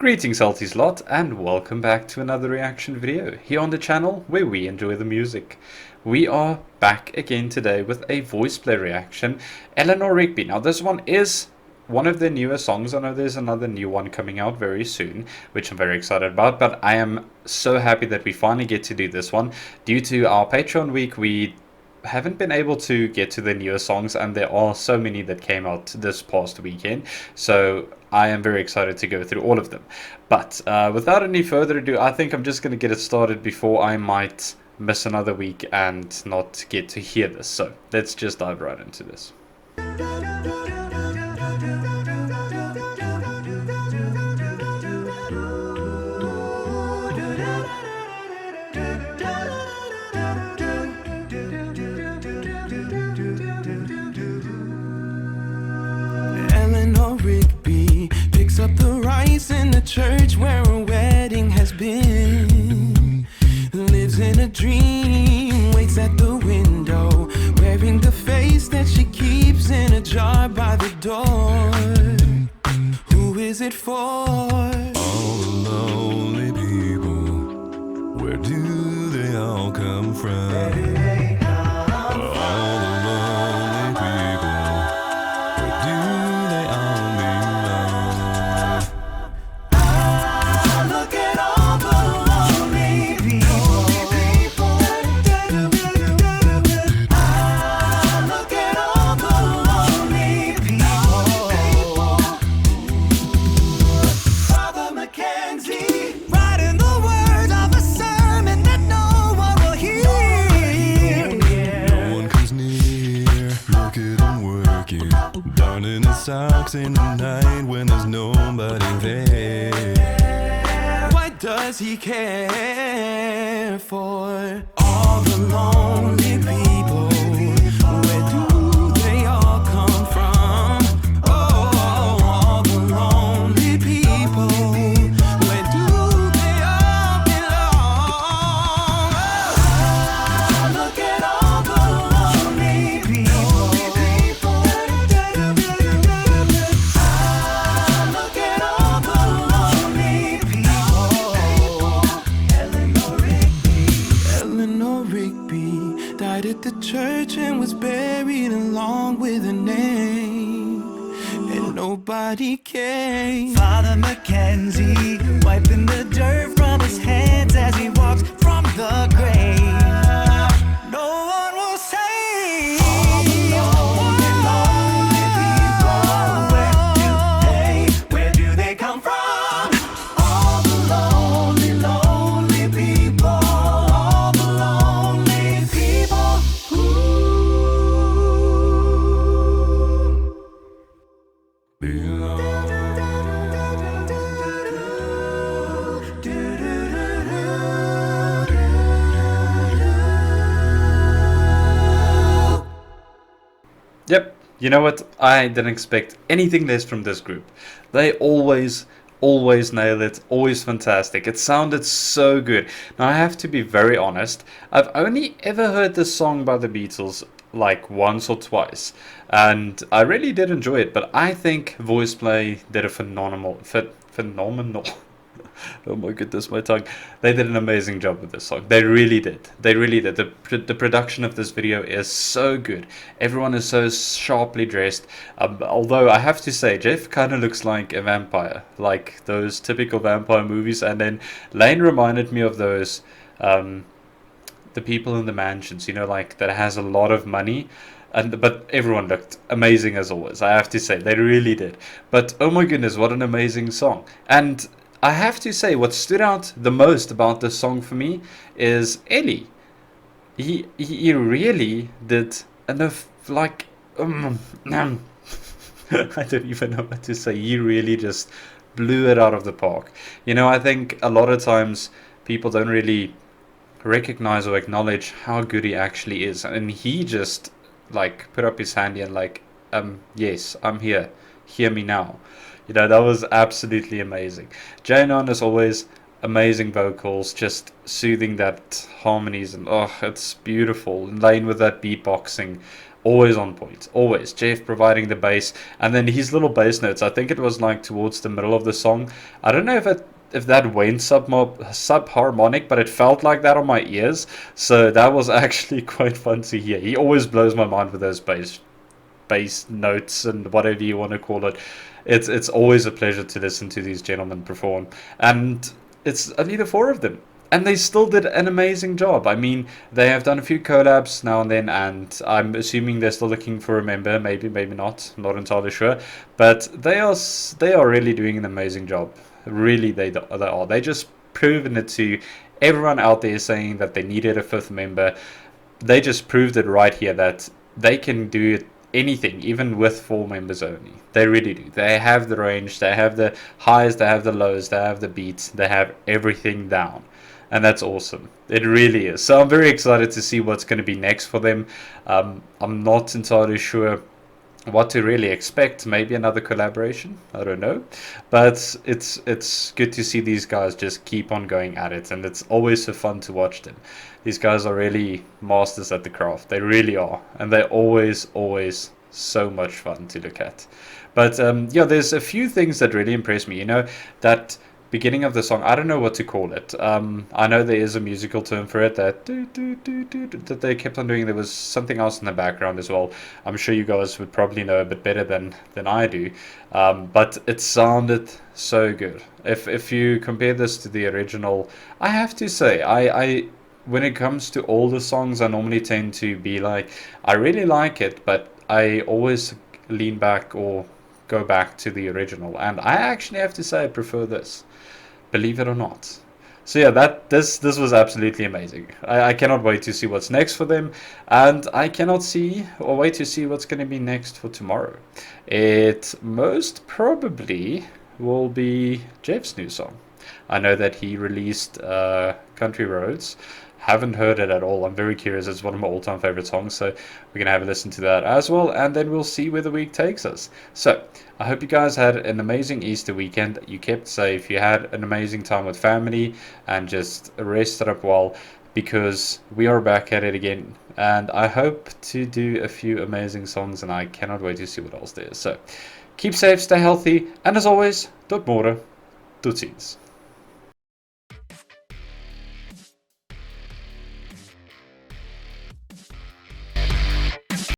Greetings Salties lot, and welcome back to another reaction video here on the channel where we enjoy the music. We are back again today with a VoicePlay reaction, Eleanor Rigby. Now this one is one of their newer songs. I know there's another new one coming out very soon, which I'm very excited about, but I am so happy that we finally get to do this one. Due to our Patreon week, we haven't been able to get to the newer songs, and there are so many that came out this past weekend, so I am very excited to go through all of them. But without any further ado, I think I'm just going to get it started before I might miss another week and not get to hear this. So let's just dive right into this. Eleanor Rigby picks up the rice in the church where a wedding has been. Lives in a dream, waits at the window, wearing the face that she keeps in a jar by the door. Who is it for? All the lonely people, where do they all come from? Socks in the night when there's nobody there. Why does he care for all the lonely people? Where do they all come from? Oh, all the lonely people. Where do they all belong? Oh, look at all the lonely people. At the church and was buried along with her name, and nobody came. Father Mackenzie wiping the dirt from his hands as he walks from the grave. No one will say all the lonely people. Where do they come from? All the lonely people. All the lonely people. Yep, you know what? I didn't expect anything less from this group. They always nail it, always fantastic. It sounded so good. Now I have to be very honest, I've only ever heard this song by the Beatles like once or twice, and I really did enjoy it, but I think VoicePlay did a phenomenal oh my goodness, my tongue. They did an amazing job with this song. They really did. They really did. The production of this video is so good. Everyone is so sharply dressed. Although I have to say, Jeff kind of looks like a vampire, like those typical vampire movies. And then Lane reminded me of those, the people in the mansions, you know, like that has a lot of money. But everyone looked amazing as always. I have to say, they really did. But oh my goodness, what an amazing song. And I have to say, what stood out the most about this song for me is Ellie. He really did enough, like, I don't even know what to say. He really just blew it out of the park. You know, I think a lot of times people don't really recognize or acknowledge how good he actually is. And he just, like, put up his hand and like, yes, I'm here. Hear me now. You know, that was absolutely amazing. Jane on, as always, amazing vocals, just soothing that harmonies, and oh, it's beautiful. Lane with that beatboxing. always on point, always. Jeff providing the bass, and then his little bass notes. I think it was like towards the middle of the song. I don't know if that went sub-harmonic, but it felt like that on my ears. So that was actually quite fun to hear. He always blows my mind with those bass notes and whatever you want to call it. It's always a pleasure to listen to these gentlemen perform, and it's only the four of them. And they still did an amazing job. I mean, they have done a few collabs now and then, and I'm assuming they're still looking for a member. Maybe, maybe not. I'm not entirely sure. But they are really doing an amazing job. Really, they are. They just proven it to everyone out there saying that they needed a fifth member. They just proved it right here that they can do anything, even with four members only. They really do. They have the range. They have the highs. They have the lows. They have the beats. They have everything down. And that's awesome. It really is. So I'm very excited to see what's going to be next for them. I'm not entirely sure what to really expect. Maybe another collaboration. I don't know. But it's good to see these guys just keep on going at it. And it's always so fun to watch them. These guys are really masters at the craft. They really are. And they're always so much fun to look at. But yeah, there's a few things that really impress me. You know, that beginning of the song, I don't know what to call it. I know there is a musical term for it, that that they kept on doing. There was something else in the background as well. I'm sure you guys would probably know a bit better than I do. But it sounded so good. If you compare this to the original, I have to say, I when it comes to older songs, I normally tend to be like, I really like it, but I always lean back or go back to the original. And I actually have to say I prefer this. Believe it or not. So yeah, this was absolutely amazing. I cannot wait to see what's next for them, and I cannot wait to see what's going to be next for tomorrow. It most probably will be Jeff's new song. I know that he released Country Roads. Haven't heard it at all. I'm very curious. It's one of my all-time favorite songs, so we're going to have a listen to that as well, and then we'll see where the week takes us. So I hope you guys had an amazing Easter weekend. You kept safe. You had an amazing time with family and just rested up well, because we are back at it again, and I hope to do a few amazing songs, and I cannot wait to see what else there is. So keep safe, stay healthy, and as always, tot morgen, tot ziens.